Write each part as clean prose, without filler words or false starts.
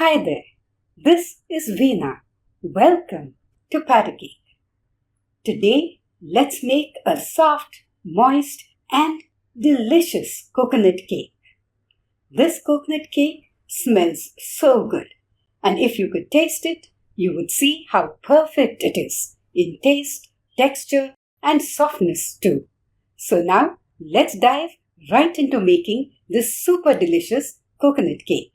Hi there, this is Veena. Welcome to Patter Cake. Today, let's make a soft, moist and delicious coconut cake. This coconut cake smells so good, and if you could taste it, you would see how perfect it is in taste, texture and softness too. So now, let's dive right into making this super delicious coconut cake.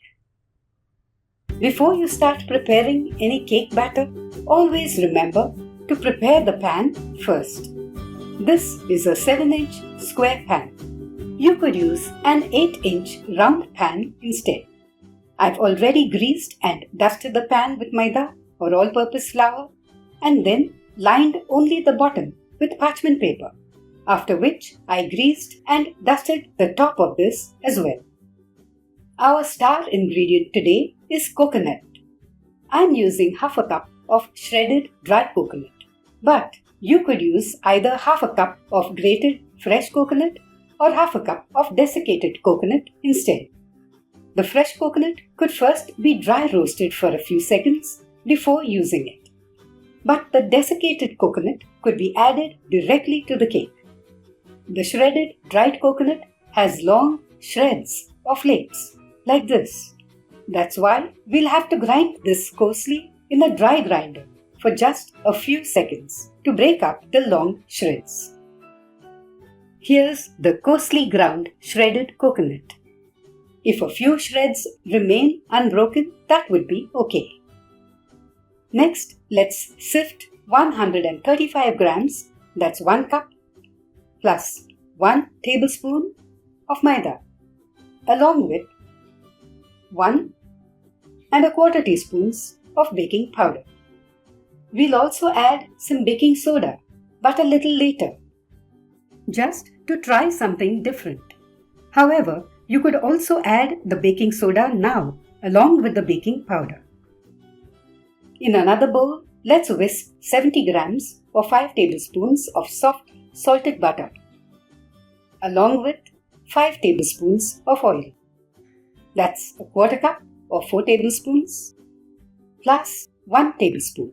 Before you start preparing any cake batter, always remember to prepare the pan first. This is a 7-inch square pan. You could use an 8-inch round pan instead. I've already greased and dusted the pan with maida or all-purpose flour and then lined only the bottom with parchment paper, after which I greased and dusted the top of this as well. Our star ingredient today is coconut. I'm using half a cup of shredded dry coconut, but you could use either half a cup of grated fresh coconut or half a cup of desiccated coconut instead. The fresh coconut could first be dry roasted for a few seconds before using it, but the desiccated coconut could be added directly to the cake. The shredded dried coconut has long shreds or flakes like this. That's why we'll have to grind this coarsely in a dry grinder for just a few seconds to break up the long shreds. Here's the coarsely ground shredded coconut. If a few shreds remain unbroken, that would be okay. Next, let's sift 135 grams, that's 1 cup, plus 1 tablespoon of maida, along with 1¼ teaspoons of baking powder. We'll also add some baking soda, but a little later, just to try something different. However, you could also add the baking soda now, along with the baking powder. In another bowl, let's whisk 70 grams or 5 tablespoons of soft salted butter, along with 5 tablespoons of oil. That's a quarter cup or 4 tablespoons plus 1 tablespoon.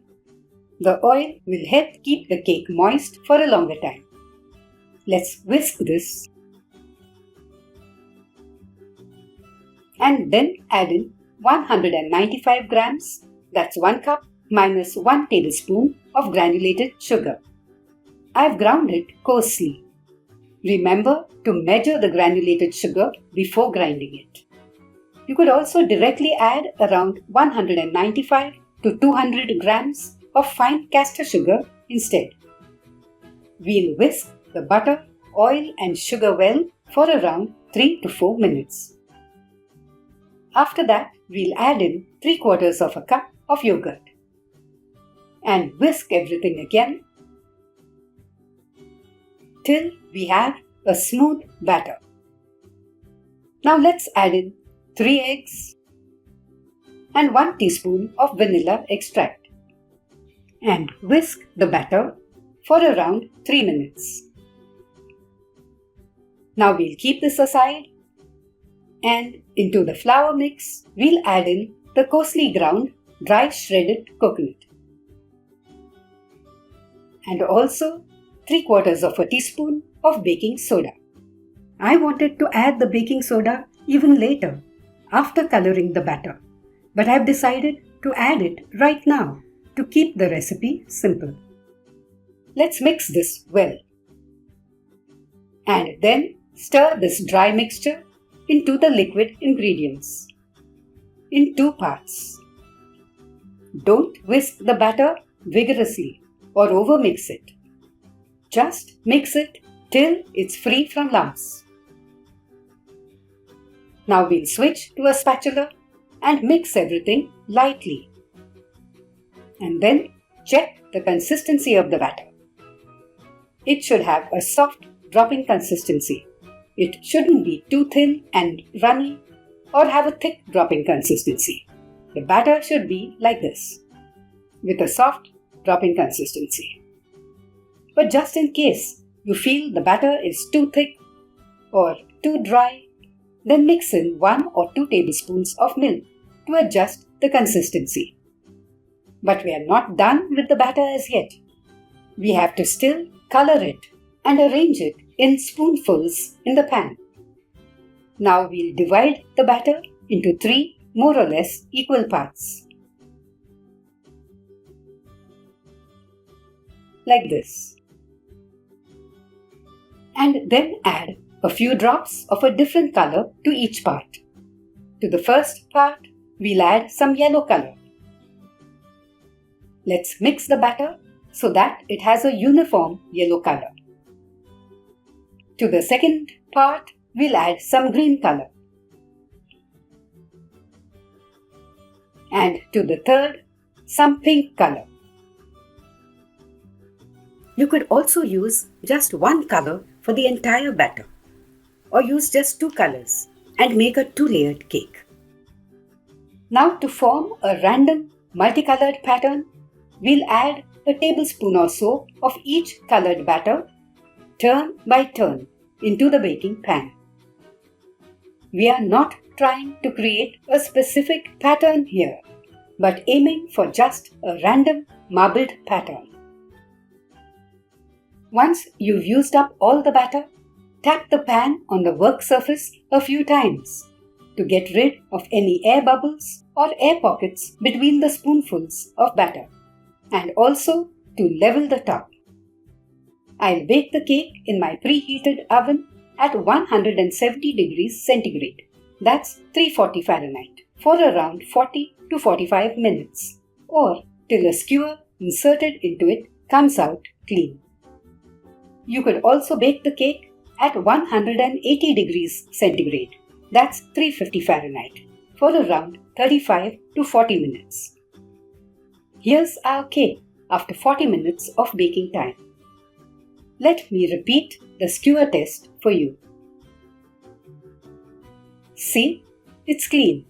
The oil will help keep the cake moist for a longer time. Let's whisk this and then add in 195 grams, that's 1 cup minus 1 tablespoon of granulated sugar. I've ground it coarsely. Remember to measure the granulated sugar before grinding it. You could also directly add around 195 to 200 grams of fine castor sugar instead. We'll whisk the butter, oil and sugar well for around 3 to 4 minutes. After that, we'll add in 3/4 cup of yogurt and whisk everything again till we have a smooth batter. Now let's add in 3 eggs and 1 teaspoon of vanilla extract and whisk the batter for around 3 minutes. Now we'll keep this aside and into the flour mix we'll add in the coarsely ground dry shredded coconut and also 3/4 teaspoon of baking soda. I wanted to add the baking soda even later, after coloring the batter, but I've decided to add it right now to keep the recipe simple. Let's mix this well and then stir this dry mixture into the liquid ingredients in 2 parts. Don't whisk the batter vigorously or overmix it. Just mix it till it's free from lumps. Now we'll switch to a spatula and mix everything lightly. And then check the consistency of the batter. It should have a soft dropping consistency. It shouldn't be too thin and runny or have a thick dropping consistency. The batter should be like this, with a soft dropping consistency. But just in case you feel the batter is too thick or too dry, then mix in 1 or 2 tablespoons of milk to adjust the consistency. But we are not done with the batter as yet. We have to still color it and arrange it in spoonfuls in the pan. Now we'll divide the batter into 3 more or less equal parts. Like this. And then add a few drops of a different color to each part. To the first part, we'll add some yellow color. Let's mix the batter so that it has a uniform yellow color. To the second part, we'll add some green color. And to the third, some pink color. You could also use just one color for the entire batter, or use just 2 colors and make a 2-layered cake. Now to form a random multicolored pattern, we'll add a tablespoon or so of each colored batter, turn by turn, into the baking pan. We are not trying to create a specific pattern here, but aiming for just a random marbled pattern. Once you've used up all the batter, tap the pan on the work surface a few times to get rid of any air bubbles or air pockets between the spoonfuls of batter, and also to level the top. I'll bake the cake in my preheated oven at 170 degrees centigrade, that's 340 Fahrenheit, for around 40 to 45 minutes, or till a skewer inserted into it comes out clean. You could also bake the cake at 180 degrees centigrade, that's 350 Fahrenheit, for around 35 to 40 minutes. Here's our cake after 40 minutes of baking time. Let me repeat the skewer test for you. See, it's clean.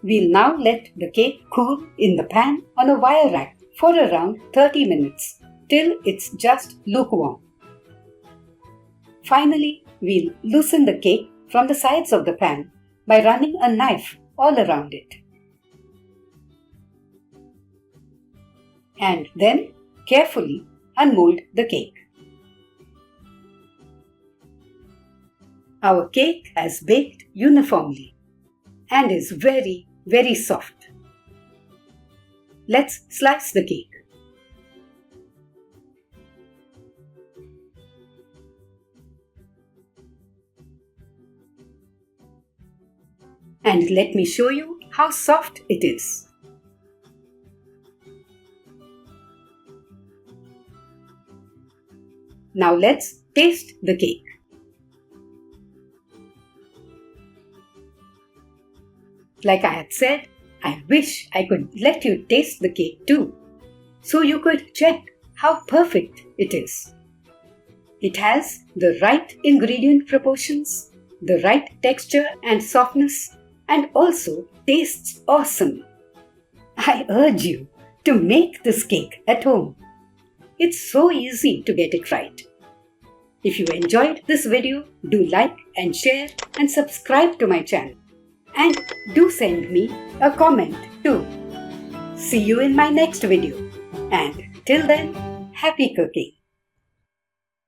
We'll now let the cake cool in the pan on a wire rack for around 30 minutes till it's just lukewarm. Finally, we'll loosen the cake from the sides of the pan by running a knife all around it. And then carefully unmold the cake. Our cake has baked uniformly and is very, very soft. Let's slice the cake. And let me show you how soft it is. Now let's taste the cake. Like I had said, I wish I could let you taste the cake too, so you could check how perfect it is. It has the right ingredient proportions, the right texture and softness, and also tastes awesome. I urge you to make this cake at home. It's so easy to get it right. If you enjoyed this video, do like and share and subscribe to my channel. And do send me a comment too. See you in my next video. And till then, happy cooking!